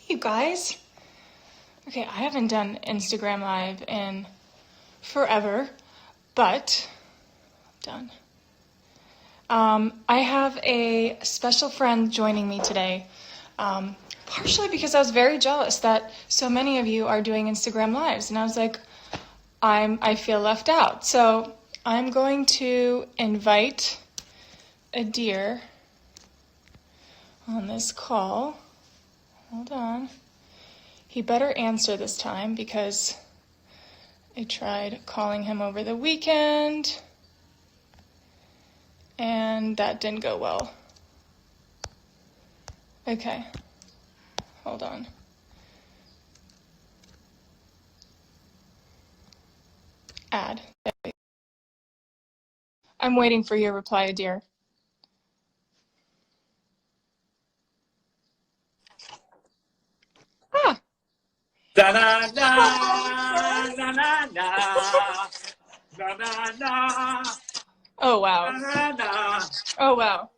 You guys. Okay, I haven't done Instagram Live in forever, but done. I have a special friend joining me today, partially because I was very jealous that so many of you are doing Instagram Lives, and I was like, I feel left out. So I'm going to invite a deer on this call. Hold on. He better answer this time because I tried calling him over the weekend and that didn't go well. Okay. Hold on. Add. I'm waiting for your reply, dear. Ah. Da na na na na na na na. Oh wow. Na, na. Oh wow.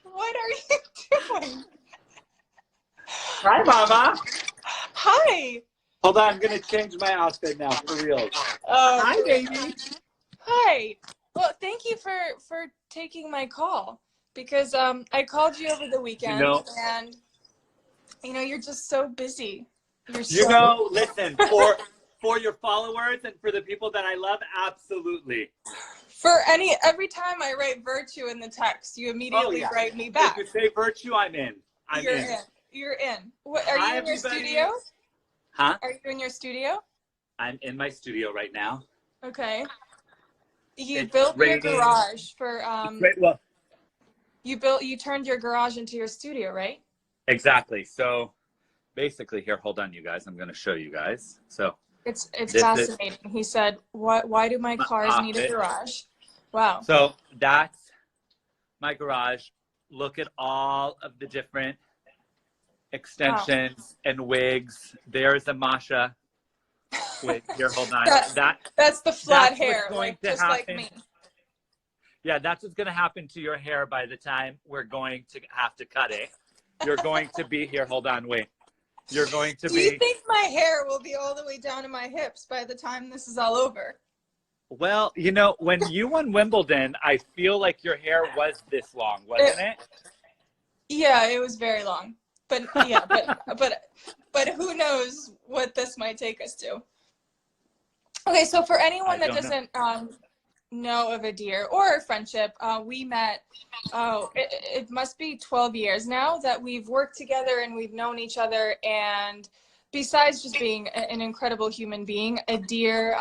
What are you doing? Hi, Mama. Hi. Hold on, I'm gonna change my outfit now for real. Hi, baby. Hi. Well, thank you for taking my call because I called you over the weekend and you're just so busy. Listen, for your followers and for the people that I love, absolutely. Every time I write virtue in the text, you immediately write me back. If you say virtue, I'm in. You're in. Are you in your studio? Huh? Are you in your studio? I'm in my studio right now. Okay. You built your garage for you turned your garage into your studio, right? Exactly. So basically here, hold on you guys, I'm going to show you guys. So it's fascinating. He said, why do my cars need a garage? Wow. So that's my garage. Look at all of the different extensions and wigs. There's a masha wig. Here, hold on. That's the flat hair, just like me. Yeah, that's what's going to happen to your hair by the time we're going to have to cut it. You're going to be here. Hold on, wait. You're going to be. Do you think my hair will be all the way down to my hips by the time this is all over? Well, when you won Wimbledon, I feel like your hair was this long, wasn't it? Yeah, it was very long. But yeah, but who knows what this might take us to. Okay, so for anyone that doesn't know of a deer or a friendship, we met, it must be 12 years now that we've worked together and we've known each other. And besides just being an incredible human being, a deer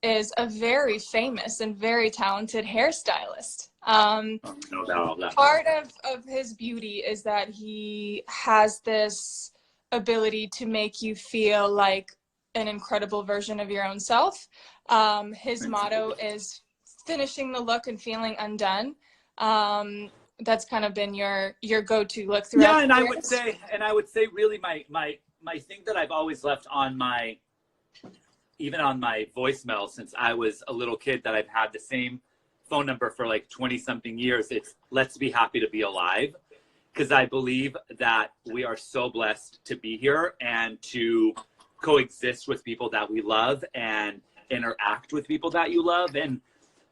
is a very famous and very talented hairstylist. No doubt. Part of his beauty is that he has this ability to make you feel like an incredible version of your own self. His motto is finishing the look and feeling undone. That's kind of been your go-to look throughout. Yeah, and I would say really my thing that I've always left on even on my voicemail since I was a little kid, that I've had the same phone number for like 20 something years. It's let's be happy to be alive. Because I believe that we are so blessed to be here and to coexist with people that we love and interact with people that you love. And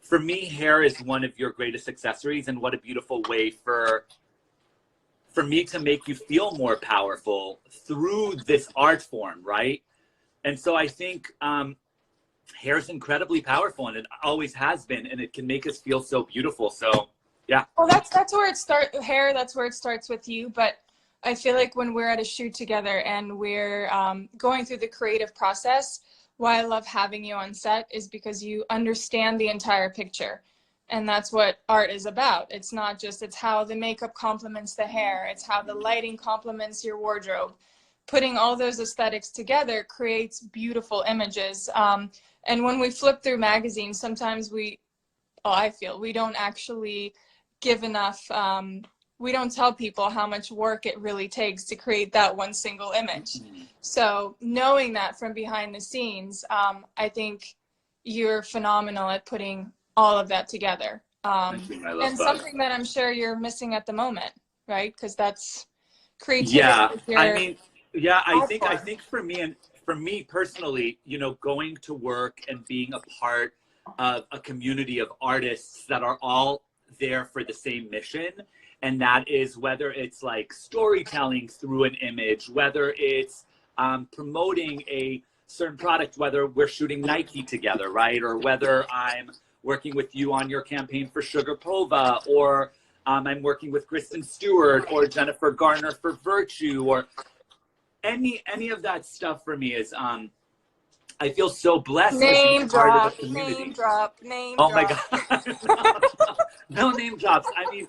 for me, hair is one of your greatest accessories, and what a beautiful way for me to make you feel more powerful through this art form, right? And so I think hair is incredibly powerful, and it always has been, and it can make us feel so beautiful. So yeah. Well, that's where it starts. Hair, that's where it starts with you. But I feel like when we're at a shoot together and we're going through the creative process, why I love having you on set is because you understand the entire picture. And that's what art is about. It's not just, it's how the makeup complements the hair. It's how the lighting complements your wardrobe. Putting all those aesthetics together creates beautiful images. And when we flip through magazines, sometimes I feel we don't actually give enough, we don't tell people how much work it really takes to create that one single image. So knowing that from behind the scenes, I think you're phenomenal at putting all of that together. Thank you, my love and bug. something that I'm sure you're missing at the moment. right? Because that's creativity. Yeah, is I your mean, yeah, art I form. think for me and for me personally, you know, going to work and being a part of a community of artists that are all there for the same mission, and that is whether it's like storytelling through an image, whether it's promoting a certain product, whether we're shooting Nike together, right, or whether I'm working with you on your campaign for Sharapova, or I'm working with Kristen Stewart or Jennifer Garner for Virtue, or any of that stuff for me is I feel so blessed to be Name part of a drop, name community. drop, name Oh my drop. God. No name drops. I mean,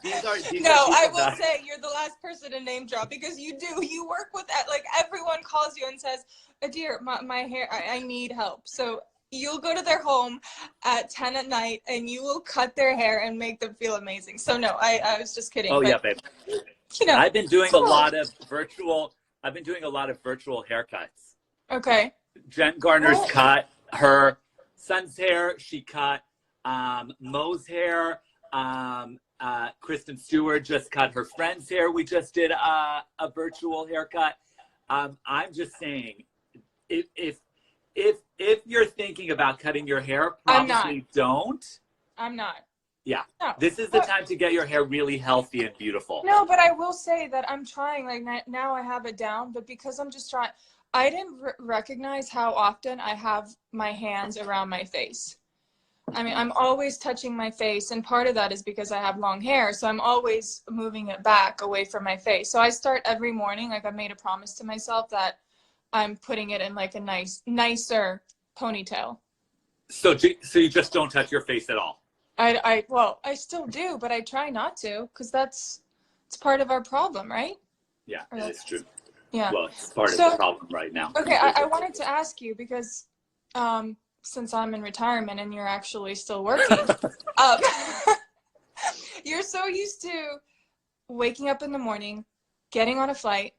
these No, are I people will that say you're the last person to name drop because you do. You work with that. Like everyone calls you and says, "Dear, my hair, I need help." So you'll go to their home at 10 at night and you will cut their hair and make them feel amazing. So no, I was just kidding. oh yeah, But babe. you know, I've been doing a cool. lot of virtual haircuts. Okay. Jen Garner's What? cut her son's hair. She cut Mo's hair. Kristen Stewart just cut her friend's hair. We just did a virtual haircut. I'm just saying, if you're thinking about cutting your hair, I'm not. probably don't. I'm not. Yeah, No. this is the time to get your hair really healthy and beautiful. No, but I will say that I'm trying. Like now I have it down, but because I'm just trying, I didn't recognize how often I have my hands around my face. I mean, I'm always touching my face, and part of that is because I have long hair, so I'm always moving it back away from my face. So I start every morning, like I made a promise to myself that I'm putting it in like a nicer ponytail. So you just don't touch your face at all. Well, I still do, but I try not to because it's part of our problem, right? Yeah, it is true. Yeah. Well, it's part of the problem right now. Okay, I wanted to ask you because since I'm in retirement and you're actually still working, um, you're so used to waking up in the morning, getting on a flight,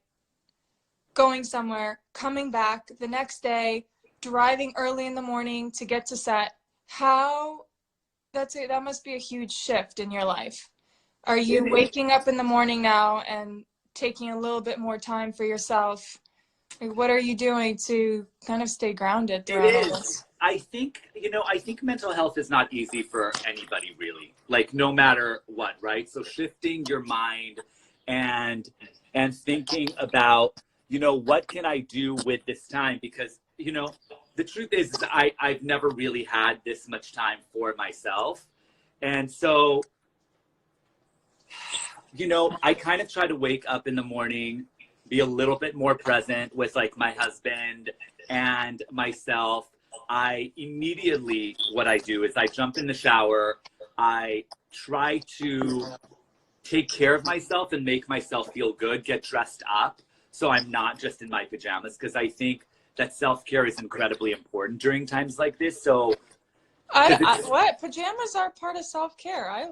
going somewhere, coming back the next day, driving early in the morning to get to set. That must be a huge shift in your life. Are you waking up in the morning now and taking a little bit more time for yourself? Like, what are you doing to kind of stay grounded throughout all this? I think, I think mental health is not easy for anybody really, like no matter what, right? So shifting your mind and thinking about, what can I do with this time? Because, the truth is I've never really had this much time for myself. And so, I kind of try to wake up in the morning, be a little bit more present with like my husband and myself. I immediately, what I do is I jump in the shower. I try to take care of myself and make myself feel good, get dressed up so I'm not just in my pajamas, because I think that self-care is incredibly important during times like this. So what? Pajamas are part of self-care. I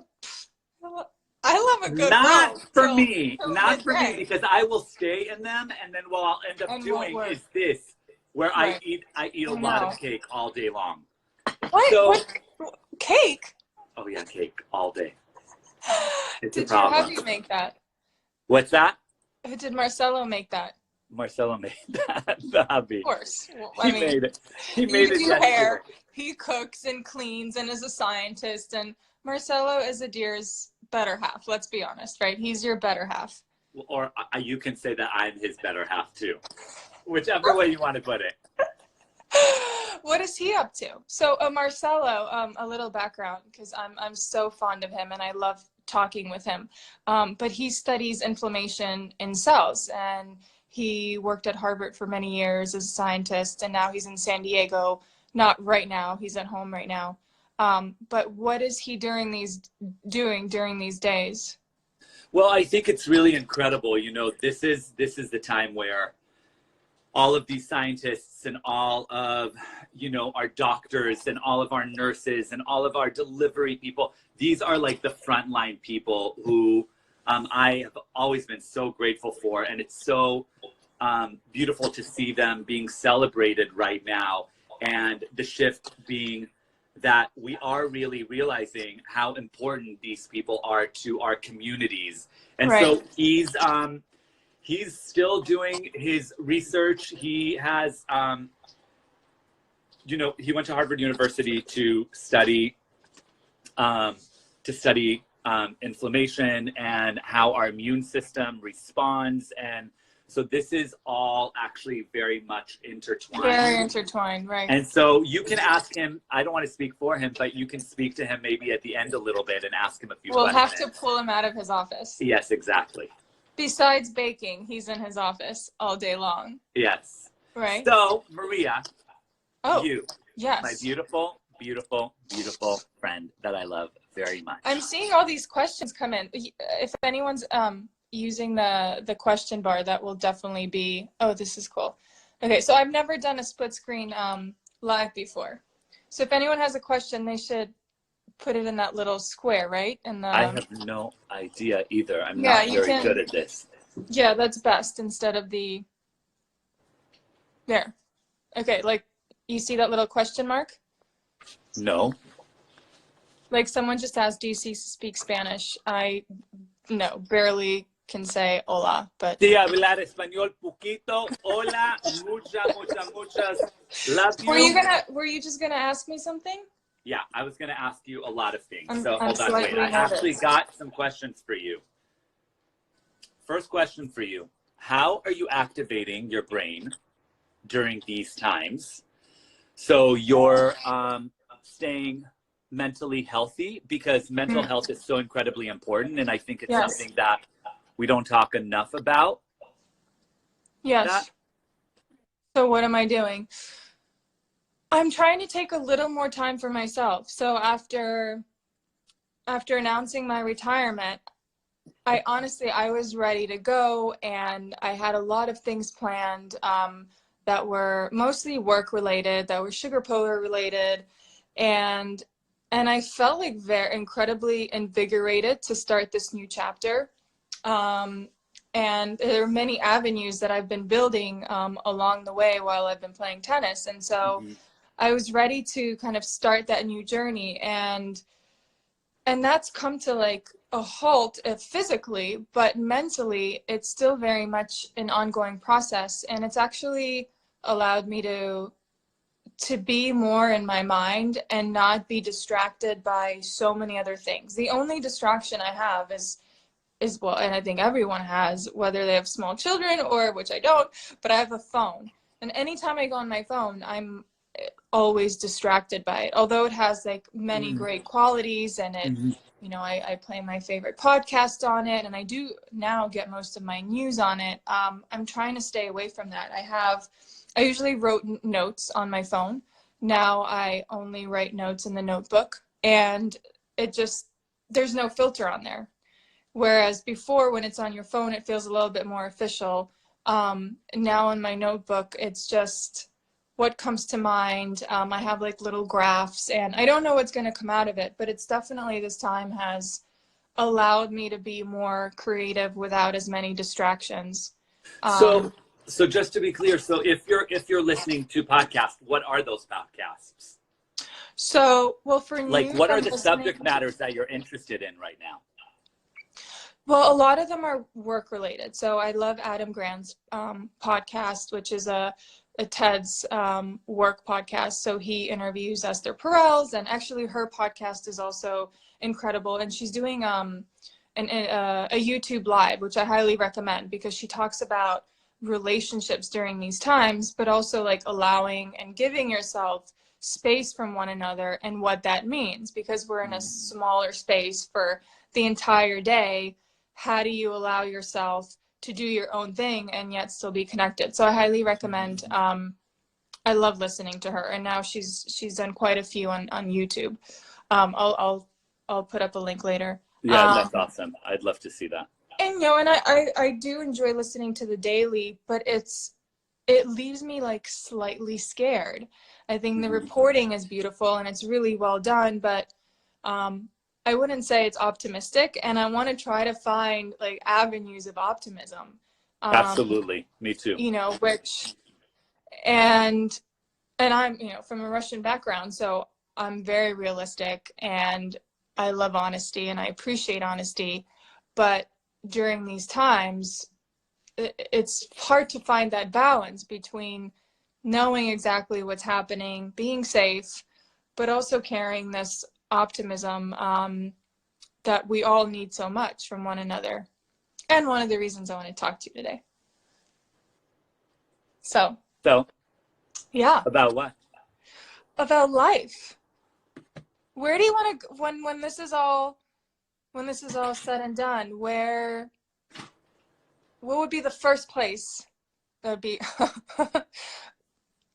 love a good not robe for till me, not for me, midday. because I will stay in them, and then what I'll end up And won't doing work. is this, where Right. I eat a I lot know. of cake all day long. What? So, What? Cake? oh yeah, cake all day. It's a Did your problem. hubby make that? What's that? Did Marcelo make that? Marcelo made that, the hubby. Of course. Well, He made it. He made you it do yesterday. hair. He cooks and cleans and is a scientist. And Marcelo is a dear's better half. Let's be honest, right? He's your better half. Or you can say that I'm his better half too. Whichever way you want to put it. What is he up to? So Marcelo, a little background, because I'm so fond of him and I love talking with him. But he studies inflammation in cells, and he worked at Harvard for many years as a scientist, and now he's in San Diego. Not right now, he's at home right now. But what is he doing during these days? Well, I think it's really incredible. This is the time where all of these scientists and all of, our doctors and all of our nurses and all of our delivery people, these are like the frontline people who I have always been so grateful for. And it's so beautiful to see them being celebrated right now, and the shift being that we are really realizing how important these people are to our communities. And Right. so he's still doing his research. He has, you know, he went to Harvard University to study inflammation and how our immune system responds. And so this is all actually very much intertwined. Very intertwined, right. And so you can ask him, I don't want to speak for him, but you can speak to him maybe at the end a little bit and ask him a few questions. We'll have to pull him out of his office. Yes, exactly. Besides baking, he's in his office all day long. Yes. Right. So, Maria, you, yes, my beautiful, beautiful, beautiful friend that I love very much. I'm seeing all these questions come in. If anyone's using the question bar, that will definitely be, oh, this is cool. Okay, so I've never done a split screen live before. So if anyone has a question, they should put it in that little square, right? And I have no idea either. I'm not very good at this. Yeah, that's best instead of the, there. Okay, like, you see that little question mark? No. Like someone just asked, do you speak Spanish? No, barely can say hola, but. Sí, hablar español poquito. Hola, muchas. Love you. Were you just gonna ask me something? Yeah, I was gonna ask you a lot of things. I'm hold on, wait. I actually got some questions for you. First question for you. How are you activating your brain during these times? So you're staying mentally healthy, because mental health is so incredibly important, and I think it's something that we don't talk enough about. Yes. So what am I doing? I'm trying to take a little more time for myself. So after announcing my retirement, I was ready to go, and I had a lot of things planned that were mostly work related, that were sugar polar related, and I felt like very incredibly invigorated to start this new chapter. And there are many avenues that I've been building along the way while I've been playing tennis. And so I was ready to kind of start that new journey. And that's come to like a halt physically, but mentally, it's still very much an ongoing process. And it's actually allowed me to be more in my mind and not be distracted by so many other things. The only distraction I have is well, and I think everyone has, whether they have small children or, which I don't, but I have a phone. And anytime I go on my phone, I'm always distracted by it. Although it has like many great qualities, and it, you know, I play my favorite podcast on it, and I do now get most of my news on it. I'm trying to stay away from that. I usually wrote notes on my phone. Now I only write notes in the notebook, and there's no filter on there. Whereas before, when it's on your phone, it feels a little bit more official. Now in my notebook, it's just what comes to mind. I have like little graphs, and I don't know what's going to come out of it, but it's definitely, this time has allowed me to be more creative without as many distractions. So just to be clear, so if you're listening to podcasts, what are those podcasts? So, well, for like, what are the subject matters that you're interested in right now? Well, a lot of them are work related. So I love Adam Grant's podcast, which is a TED's work podcast. So he interviews Esther Perels, and actually her podcast is also incredible. And she's doing a YouTube live, which I highly recommend, because she talks about relationships during these times, but also like allowing and giving yourself space from one another and what that means, because we're in a smaller space for the entire day. How do you allow yourself to do your own thing and yet still be connected? So I highly recommend. I love listening to her, and now she's done quite a few on YouTube. I'll put up a link later. Yeah, that's awesome. I'd love to see that. And you know, and I do enjoy listening to the daily, but it leaves me like slightly scared. I think the reporting is beautiful and it's really well done, but I wouldn't say it's optimistic, and I want to try to find like avenues of optimism. Absolutely, me too. You know, and I'm, you know, from a Russian background, so I'm very realistic, and I love honesty and I appreciate honesty. But during these times, it's hard to find that balance between knowing exactly what's happening, being safe, but also carrying this optimism that we all need so much from one another. And one of the reasons I want to talk to you today. So, yeah. About what? About life. Where do you want to, when this is all said and done, what would be the first place that would be?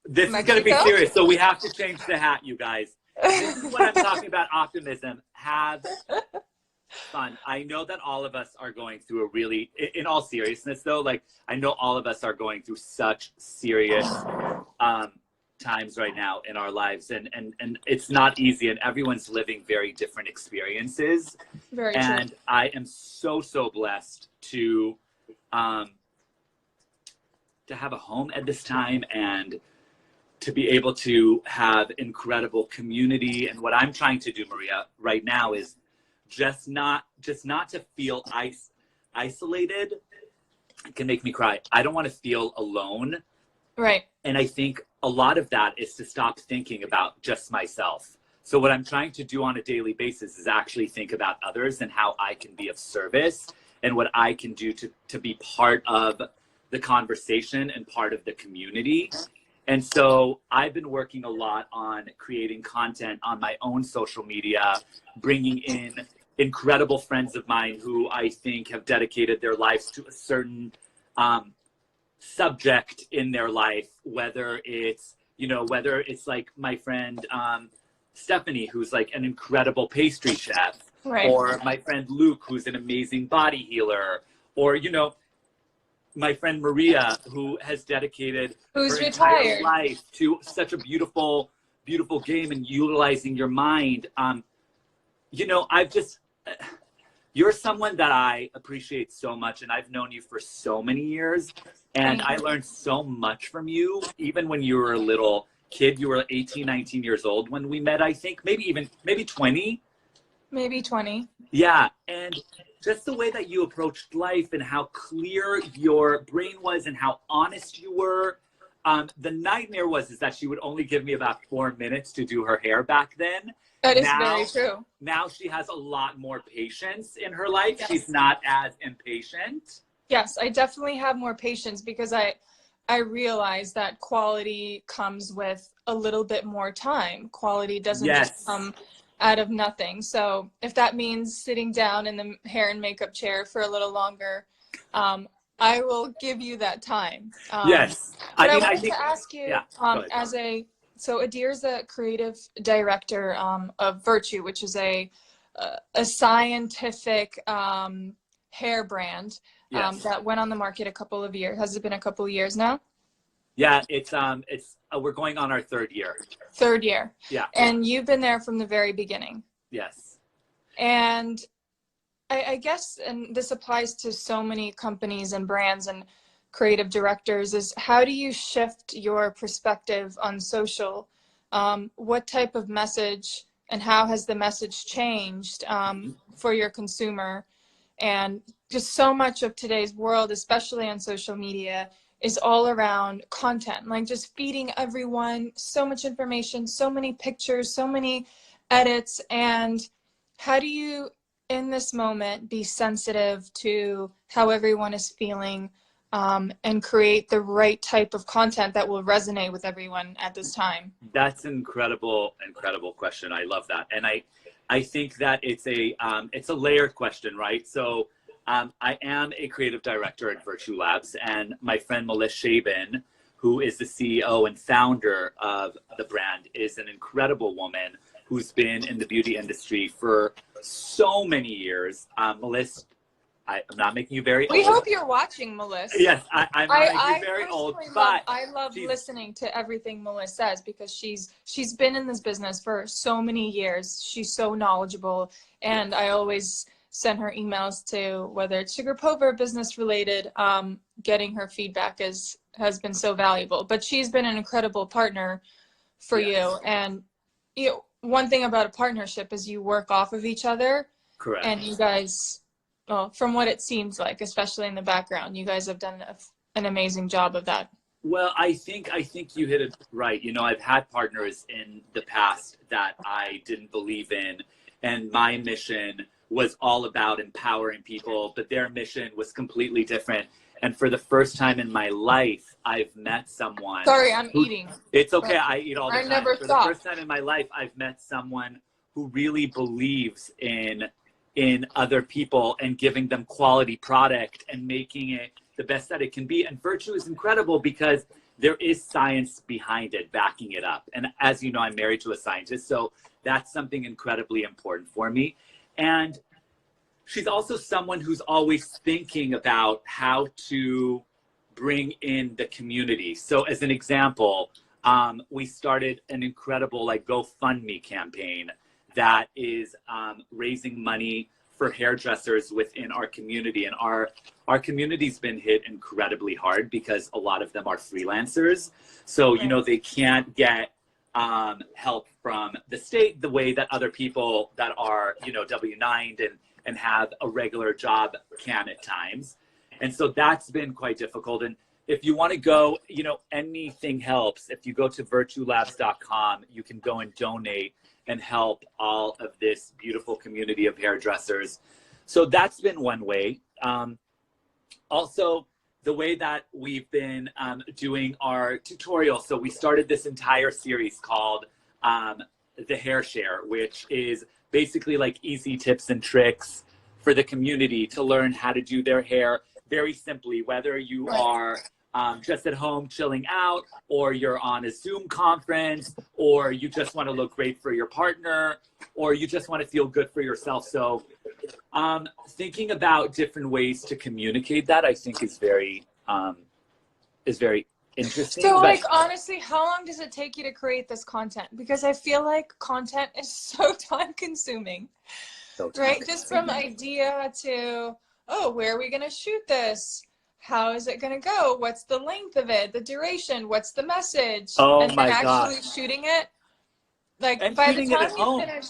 This is going to be serious, so we have to change the hat, you guys. This is what I'm talking about, optimism. Have fun. I know that all of us are going through a really, in all seriousness though, like I know all of us are going through such serious times right now in our lives, and it's not easy, and everyone's living very different experiences. Very true. And I am so blessed to have a home at this time, and to be able to have incredible community. And what I'm trying to do, Maria, right now is just not to feel isolated. It can make me cry. I don't want to feel alone. Right. And I think a lot of that is to stop thinking about just myself. So what I'm trying to do on a daily basis is actually think about others and how I can be of service and what I can do to be part of the conversation and part of the community. And so I've been working a lot on creating content on my own social media, bringing in incredible friends of mine who I think have dedicated their lives to a certain subject in their life, whether it's like my friend Stephanie, who's like an incredible pastry chef, right, or my friend Luke, who's an amazing body healer, or my friend Maria, who has dedicated her entire life to such a beautiful game and utilizing your mind. You're someone that I appreciate so much, and I've known you for so many years, and I learned so much from you, even when you were a little kid. You were 18, 19 years old when we met, I think, maybe 20. Maybe 20. Yeah, and just the way that you approached life and how clear your brain was and how honest you were. The nightmare is that she would only give me about 4 minutes to do her hair back then. That is very true. Now she has a lot more patience in her life. Yes. She's not as impatient. Yes, I definitely have more patience because I realize that quality comes with a little bit more time. Quality doesn't just come out of nothing. So if that means sitting down in the hair and makeup chair for a little longer, I will give you that time. Yes. But I wanted to ask you, so Adir's the creative director of Virtue, which is a scientific hair brand that went on the market a couple of years. Has it been a couple of years now? Yeah, it's we're going on our third year. Third year. Yeah. And you've been there from the very beginning. Yes. And I guess, and this applies to so many companies and brands and creative directors, is how do you shift your perspective on social? What type of message and how has the message changed for your consumer? And just so much of today's world, especially on social media, is all around content, like just feeding everyone so much information, so many pictures, so many edits. And how do you, in this moment, be sensitive to how everyone is feeling and create the right type of content that will resonate with everyone at this time? That's an incredible question. I love that. And I think that it's a layered question, right? So I am a creative director at Virtue Labs, and my friend Melissa Shaban, who is the CEO and founder of the brand, is an incredible woman who's been in the beauty industry for so many years. Melissa, I'm not making you very old. We hope you're watching, Melissa. Yes, I'm not making you very old, but I love listening to everything Melissa says because she's been in this business for so many years. She's so knowledgeable, and I always send her emails to, whether it's Sharapova or business related, getting her feedback has been so valuable. But she's been an incredible partner for you. And one thing about a partnership is you work off of each other. Correct. And you guys, well, from what it seems like, especially in the background, you guys have done an amazing job of that. Well, I think you hit it right. You know, I've had partners in the past that I didn't believe in, and my mission was all about empowering people, but their mission was completely different. And for the first time in my life, I've met someone. Sorry, I'm eating. It's okay. I eat all the time. I never For thought. the first time in my life, I've met someone who really believes in other people and giving them quality product and making it the best that it can be. And Virtue is incredible because there is science behind it, backing it up. And as you know, I'm married to a scientist, so that's something incredibly important for me. And she's also someone who's always thinking about how to bring in the community. So as an example, we started an incredible GoFundMe campaign that is raising money for hairdressers within our community. And our community's been hit incredibly hard because a lot of them are freelancers. So, you know, they can't get help from the state the way that other people that are, you know, W-9'd and have a regular job can at times. And so that's been quite difficult. And if you want to go, you know, anything helps. If you go to virtuelabs.com, you can go and donate and help all of this beautiful community of hairdressers. So that's been one way. Also, the way that we've been doing our tutorials. So we started this entire series called The Hair Share, which is basically like easy tips and tricks for the community to learn how to do their hair very simply, whether you are just at home chilling out, or you're on a Zoom conference, or you just want to look great for your partner, or you just want to feel good for yourself. So thinking about different ways to communicate that, I think is very interesting. So like, honestly, how long does it take you to create this content? Because I feel like content is so time consuming, right? Just from idea to, oh, where are we going to shoot this? How is it going to go? What's the length of it? The duration? What's the message? Oh and my then gosh. actually shooting it. Like, And by the shooting it time at you home. finish.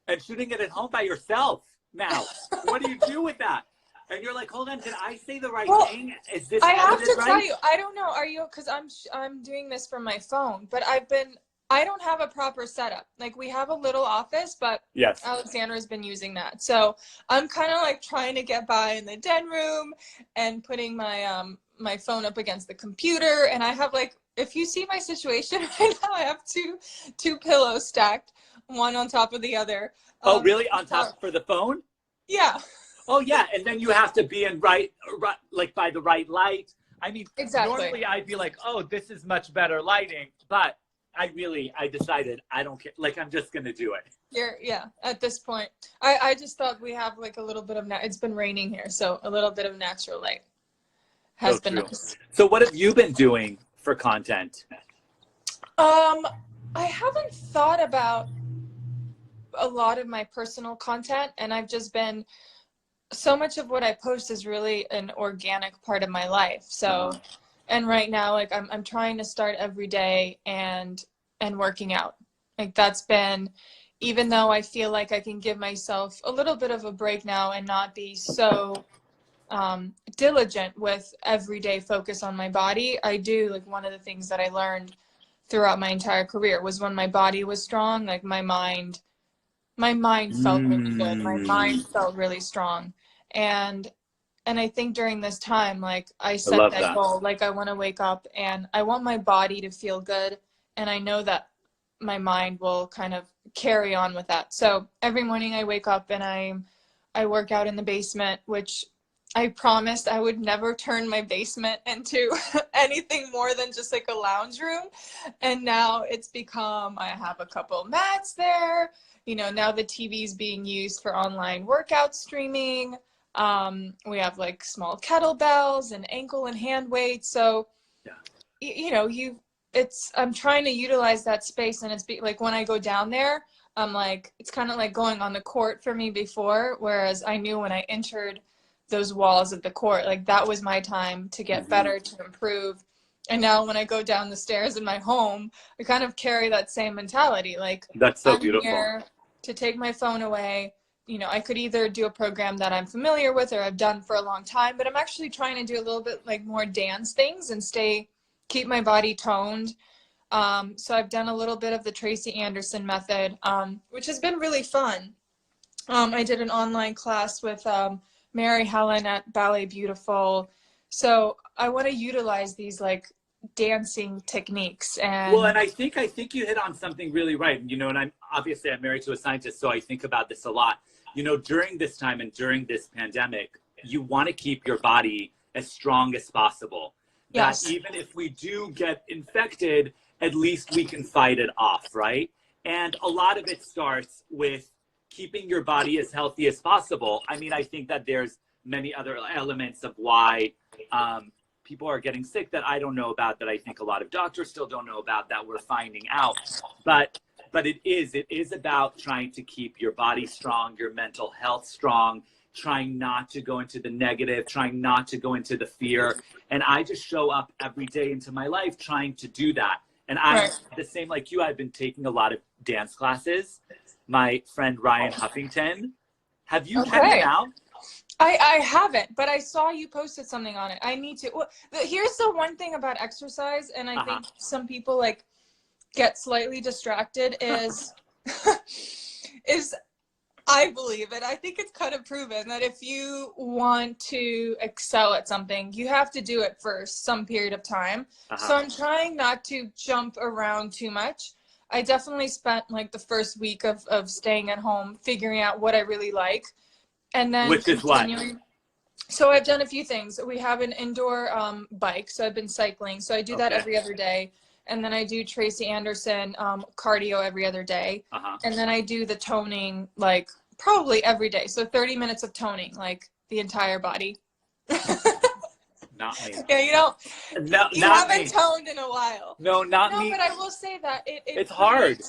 And shooting it at home by yourself. Now, what do you do with that? And you're like, hold on, did I say the right thing? Is this I have to right? tell you, I don't know. Are you? Because I'm doing this from my phone, but I don't have a proper setup. Like, we have a little office, but Yes. Alexandra's been using that. So I'm kind of like trying to get by in the den room and putting my my phone up against the computer. And I have, like, if you see my situation right now, I have two pillows stacked, one on top of the other. Oh, really? On top for the phone? Yeah. Oh, yeah. And then you have to be in right like by the right light. I mean, Exactly. Normally I'd be like, oh, this is much better lighting. But I decided I don't care. Like, I'm just going to do it. Yeah, at this point. I just thought we have like a little bit of, it's been raining here, so a little bit of natural light has been nice. So what have you been doing for content? I haven't thought about a lot of my personal content, and I've just been, so much of what I post is really an organic part of my life. So, and right now, like, I'm trying to start every day and working out. Like, that's been, even though I feel like I can give myself a little bit of a break now and not be so diligent with everyday focus on my body, I do, like, one of the things that I learned throughout my entire career was when my body was strong, like, my mind felt really good. My mind felt really strong. And I think during this time, like, I set that goal, like, I want to wake up and I want my body to feel good. And I know that my mind will kind of carry on with that. So every morning I wake up and I work out in the basement, which I promised I would never turn my basement into anything more than just like a lounge room. And now it's become, I have a couple mats there. You know, now the TV is being used for online workout streaming. We have like small kettlebells and ankle and hand weights. So, you know, I'm trying to utilize that space, and it's like when I go down there, I'm like, it's kind of like going on the court for me before, whereas I knew when I entered those walls of the court, like, that was my time to get better, to improve. And now when I go down the stairs in my home, I kind of carry that same mentality. Like, That's so I'm beautiful. here to take my phone away. You know, I could either do a program that I'm familiar with or I've done for a long time, but I'm actually trying to do a little bit like more dance things and keep my body toned. So I've done a little bit of the Tracy Anderson method, which has been really fun. I did an online class with Mary Helen at Ballet Beautiful. So I want to utilize these like dancing techniques. And well, and I think you hit on something really right. You know, and I'm married to a scientist, so I think about this a lot. You know, during this time and during this pandemic, you want to keep your body as strong as possible. That yes. Even if we do get infected, at least we can fight it off, right? And a lot of it starts with keeping your body as healthy as possible. I mean, I think that there's many other elements of why people are getting sick that I don't know about, that I think a lot of doctors still don't know about, that we're finding out. But it is about trying to keep your body strong, your mental health strong, trying not to go into the negative, trying not to go into the fear. And I just show up every day into my life trying to do that. And I'm the same like you. I've been taking a lot of dance classes. My friend Ryan Huffington. Have you checked him out? I haven't, but I saw you posted something on it. I need to. Well, here's the one thing about exercise, and I think some people like get slightly distracted is I believe it. I think it's kind of proven that if you want to excel at something, you have to do it for some period of time. So I'm trying not to jump around too much. I definitely spent like the first week of staying at home, figuring out what I really like. And then which is what? So I've done a few things. We have an indoor bike, so I've been cycling. So I do that every other day. And then I do Tracy Anderson cardio every other day. And then I do the toning like probably every day. So 30 minutes of toning, like the entire body. Not me. Yeah, you haven't toned in a while. No, not me. No, but I will say that it's hard.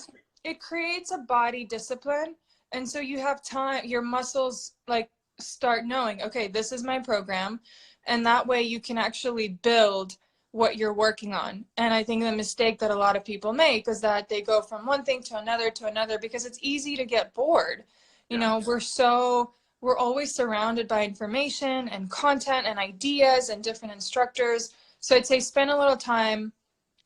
It creates a body discipline. And so you have time, your muscles like start knowing, okay, this is my program. And that way you can actually build what you're working on. And I think the mistake that a lot of people make is that they go from one thing to another because it's easy to get bored. You know, we're always surrounded by information and content and ideas and different instructors. So I'd say spend a little time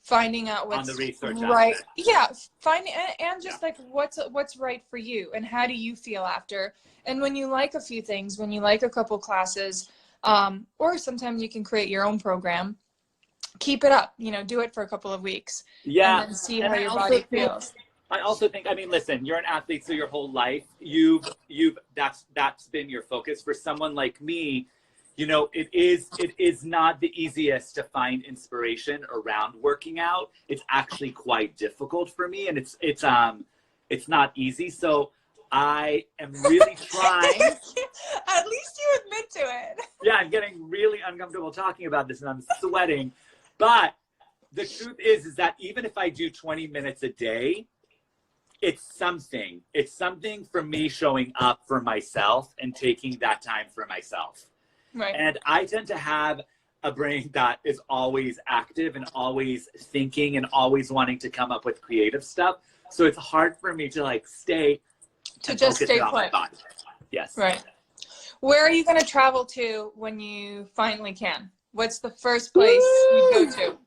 finding out what's on the research right. aspect. Yeah, finding and just like what's right for you and how do you feel after. And when you like a few things, when you like a couple classes, or sometimes you can create your own program, keep it up, do it for a couple of weeks. Yeah. And then see how your body feels. I also think, I mean, listen, you're an athlete, so your whole life, that's been your focus. For someone like me, it is not the easiest to find inspiration around working out. It's actually quite difficult for me, and it's not easy. So I am really trying. At least you admit to it. Yeah, I'm getting really uncomfortable talking about this, and I'm sweating. But the truth is that even if I do 20 minutes a day, it's something. It's something for me showing up for myself and taking that time for myself. Right. And I tend to have a brain that is always active and always thinking and always wanting to come up with creative stuff. So it's hard for me to like stay put. Yes. Right. Where are you going to travel to when you finally can? What's the first place you go to?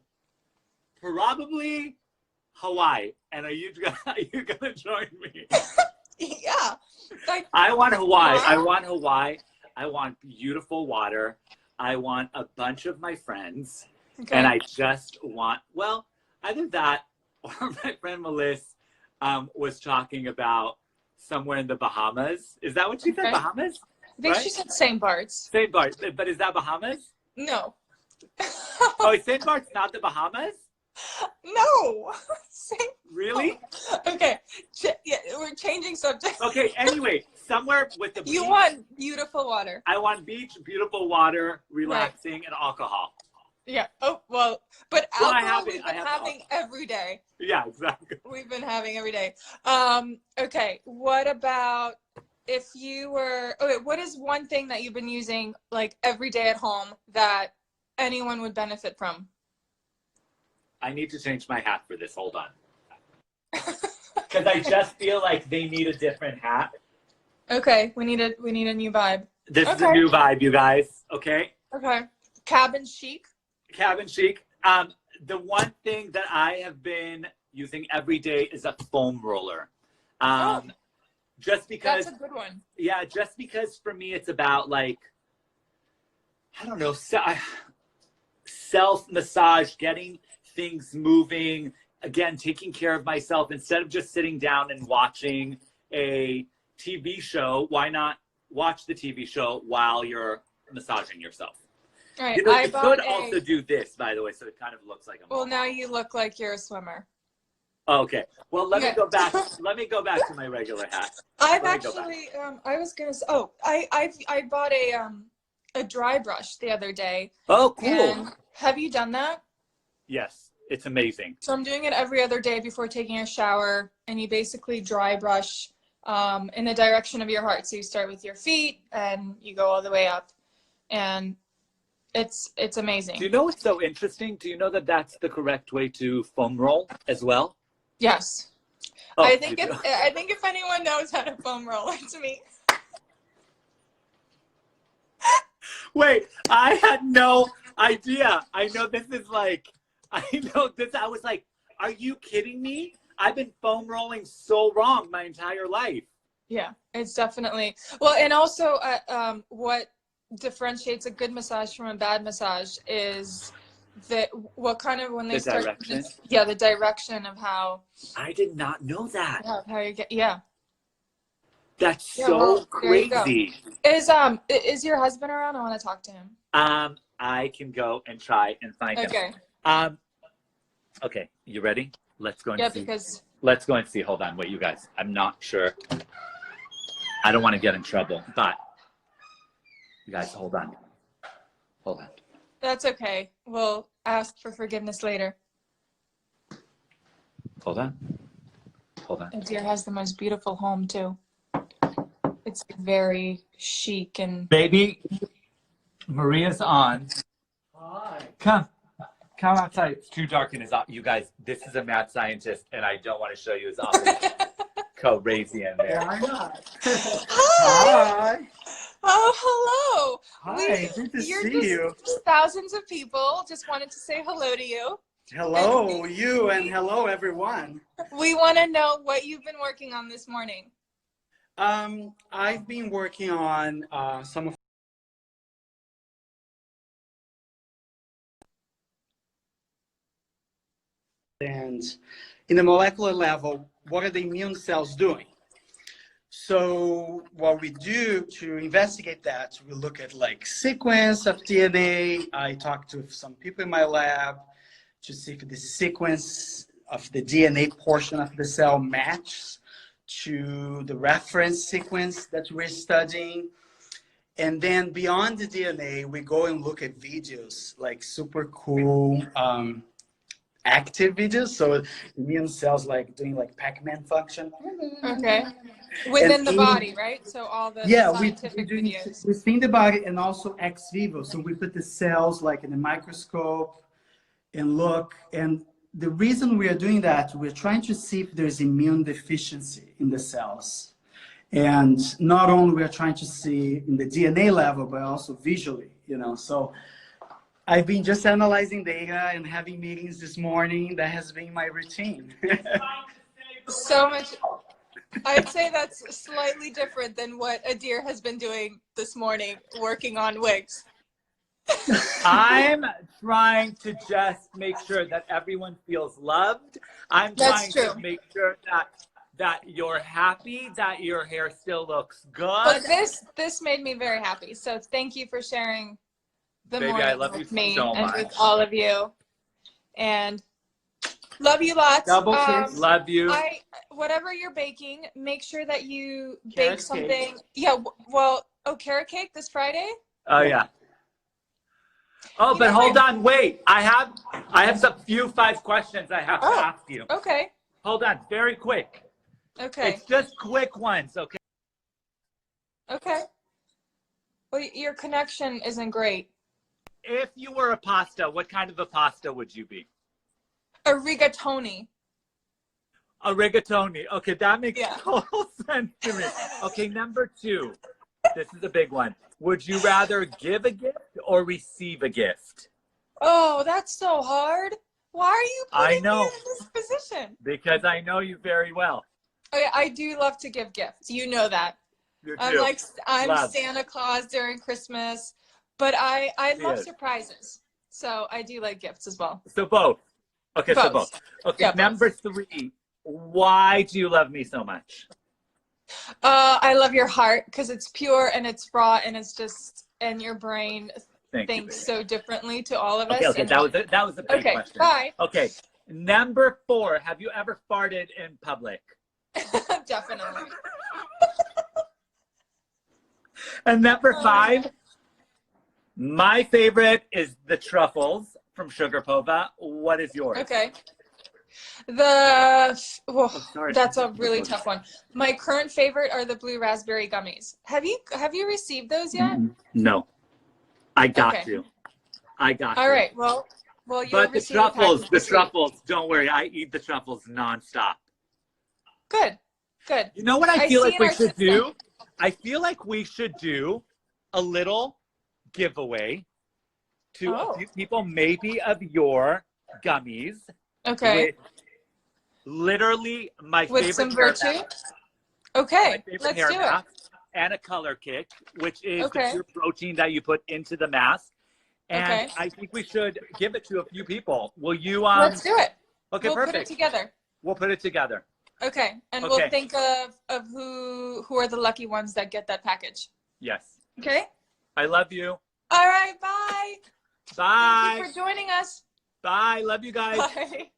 Probably Hawaii. And are you gonna join me? Yeah. Like, I want Hawaii. wow. I want Hawaii. I want beautiful water. I want a bunch of my friends. Okay. And I just want, well, either that or my friend Melissa was talking about somewhere in the Bahamas. Is that what she said? Bahamas? I think she said St. Bart's. St. Bart's. But is that Bahamas? No. Oh, St. Bart's not the Bahamas? No. Really? Okay. Yeah, we're changing subjects. Okay, anyway, somewhere with the beach. You want beautiful water. I want beach, beautiful water, relaxing, and alcohol. Yeah. Oh, well, but alcohol we've been having every day. Yeah, exactly. We've been having every day. Okay, what about if you were, okay, what is one thing that you've been using like every day at home that anyone would benefit from? I need to change my hat for this. Hold on. Because I just feel like they need a different hat. Okay, we need a new vibe. This is a new vibe, you guys. Okay. Okay. Cabin chic. Cabin chic. The one thing that I have been using every day is a foam roller. Just because. That's a good one. Yeah, just because for me it's about like, I don't know, self-massage, getting things moving, again, taking care of myself instead of just sitting down and watching a TV show. Why not watch the TV show while you're massaging yourself? All right, You know, you could also do this, by the way, so it kind of looks like a Well, now you look like you're a swimmer. Okay. Well, let me go back. Let me go back to my regular hat. I've actually, I was gonna say, I bought a dry brush the other day. Oh, cool. And have you done that? Yes, it's amazing. So I'm doing it every other day before taking a shower, and you basically dry brush in the direction of your heart. So you start with your feet and you go all the way up, and it's amazing. Do you know what's so interesting? Do you know that that's the correct way to foam roll as well? Yes. Oh, I think if anyone knows how to foam roll, it's me. Wait, I had no idea. I know this is like, I know this. I was like, are you kidding me? I've been foam rolling so wrong my entire life. Yeah, it's definitely. Well, and also what differentiates a good massage from a bad massage is that what kind of when they start direction? The direction of how I did not know that. how you get That's so crazy. Is your husband around? I want to talk to him. I can go and try and find him. Okay, you ready? Let's go and see. Let's go and see. Hold on, wait, you guys. I'm not sure. I don't want to get in trouble, but you guys, hold on. Hold on. That's okay. We'll ask for forgiveness later. Hold on. Hold on. Dear has the most beautiful home too. It's very chic and. Baby, Maria's on. Hi. Come outside. It's too dark in his office. You guys, this is a mad scientist, and I don't want to show you his office. Crazy in there. Why not? Hi. Hi. Oh, hello. Hi, good to see you. Just thousands of people just wanted to say hello to you. Hello, you, and hello, everyone. We want to know what you've been working on this morning. I've been working on some of and in the molecular level, what are the immune cells doing? So what we do to investigate that, we look at like sequence of DNA. I talked to some people in my lab to see if the sequence of the DNA portion of the cell matches to the reference sequence that we're studying. And then beyond the DNA, we go and look at videos, like super cool active videos. So immune cells like doing like Pac-Man function. Okay. Within the body, right? So all the scientific videos. Within the body and also ex vivo. So we put the cells like in the microscope and look. And the reason we are doing that, we're trying to see if there's immune deficiency in the cells. And not only we're trying to see in the DNA level, but also visually, you know. So I've been just analyzing data and having meetings this morning. That has been my routine. So much. I'd say that's slightly different than what Adir has been doing this morning, working on wigs. I'm trying to just make sure that everyone feels loved. I'm trying to make sure that you're happy, that your hair still looks good. But this made me very happy. So thank you for sharing the morning with me and with all of you. And love you lots. Double kiss. Love you. Whatever you're baking, make sure that you bake something. Yeah, well, carrot cake this Friday? Oh, yeah. Oh, but hold on, wait. I have some few 5 questions I have to ask you. Okay. Hold on, very quick. Okay. It's just quick ones, okay? Okay. Well, your connection isn't great. If you were a pasta, what kind of a pasta would you be? A rigatoni. A rigatoni. Okay, that makes Yeah. total sense to me. Okay, number 2. This is a big one. Would you rather give a gift or receive a gift? Oh, that's so hard. Why are you I putting me know. in this position? Because I know you very well. Okay, I do love to give gifts. You know that. You I'm do. like, I'm Love. Santa Claus during Christmas, but I love Yes. surprises. So I do like gifts as well. So both. Okay, so Both. both. Okay, Yeah, both. number 3. Why do you love me so much? I love your heart because it's pure and it's raw and it's just, and your brain Thank you, thinks baby. so differently to all of us. Okay, and that was a big okay, question. bye. Okay, number 4. Have you ever farted in public? Definitely. And number 5. My favorite is the truffles from Sharapova. What is yours? Okay. The sorry. that's a really tough one. My current favorite are the blue raspberry gummies. Have you received those yet? No. I got Okay. you. I got All you. right. Well, you'll But the receive a truffles, package the this week. truffles, don't worry. I eat the truffles nonstop. Good. Good. You know what I feel see like in we our should system. do? I feel like we should do a little giveaway to a few people, maybe of your gummies. Okay. With literally my With favorite some hair virtue. mask, Okay. my favorite Let's hair do it. mask, and a color kick, which is Okay. the pure protein that you put into the mask. And Okay. I think we should give it to a few people. Will you? Let's do it. Okay, we'll perfect. put it together. We'll put it together. Okay. And Okay. we'll think of who are the lucky ones that get that package. Yes. Okay. I love you. All right. Bye. Bye. Thank you for joining us. Bye. Love you guys. Bye.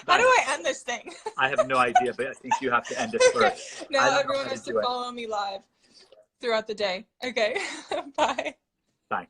Bye. How do I end this thing? I have no idea, but I think you have to end it first. I Now don't know everyone how has to to do it. follow me live throughout the day. Okay. Bye. Bye.